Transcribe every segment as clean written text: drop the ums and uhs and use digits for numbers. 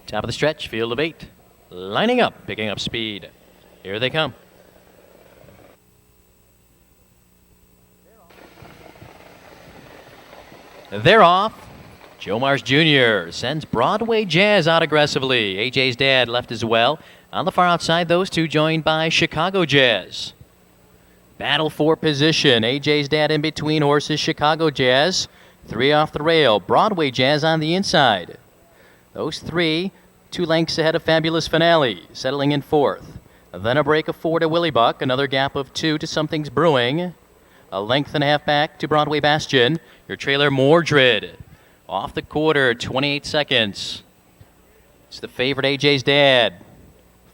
Top of the stretch, field of 8. Lining up, picking up speed. Here they come. They're off. Joe Marsh Jr. sends Broadway Jazz out aggressively. AJ's dad left as well. On the far outside, those two joined by Chicago Jazz. Battle for position. AJ's dad in between horses. Chicago Jazz. 3 off the rail. Broadway Jazz on the inside. Those 3, 2 lengths ahead of Fabulous Finale, settling in 4th. Then a break of 4 to Willie Buck. Another gap of 2 to Something's Brewing. A length and a half back to Broadway Bastion. Your trailer Mordred. Off the quarter, 28 seconds. It's the favorite AJ's dad.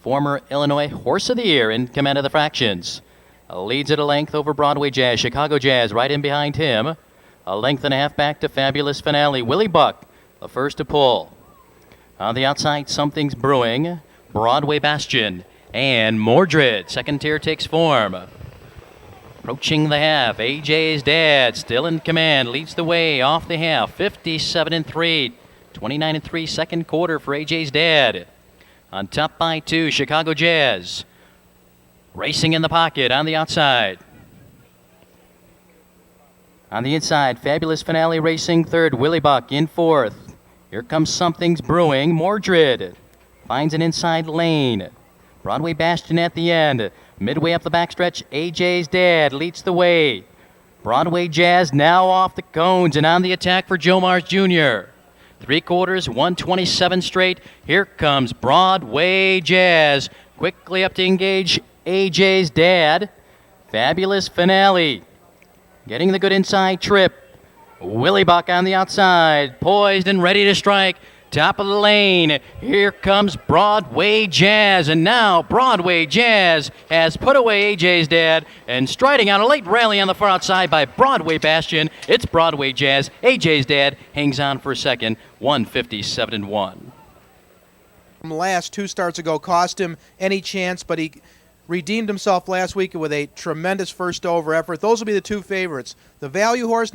Former Illinois Horse of the Year in command of the fractions. Leads at a length over Broadway Jazz. Chicago Jazz right in behind him. A length and a half back to Fabulous Finale. Willie Buck, the first to pull. On the outside, Something's Brewing. Broadway Bastion and Mordred. Second tier takes form. Approaching the half, AJ's dad still in command, leads the way off the half, 57-3, 29-3 second quarter for AJ's dad. On top by 2, Chicago Jazz. Racing in the pocket on the outside. On the inside, Fabulous Finale racing third, Willie Buck in 4th. Here comes Something's Brewing, Mordred finds an inside lane. Broadway Bastion at the end. Midway up the backstretch, AJ's dad leads the way. Broadway Jazz now off the cones and on the attack for Joe Marsh Jr. 3 quarters, 127 straight. Here comes Broadway Jazz. Quickly up to engage AJ's dad. Fabulous Finale. Getting the good inside trip. Willie Buck on the outside. Poised and ready to strike. Top of the lane, here comes Broadway Jazz, and now Broadway Jazz has put away AJ's dad, and striding out a late rally on the far outside by Broadway Bastion, it's Broadway Jazz. AJ's dad hangs on for a second, 157-1. From last 2 starts ago cost him any chance, but he redeemed himself last week with a tremendous first over effort. Those will be the 2 favorites. The value horse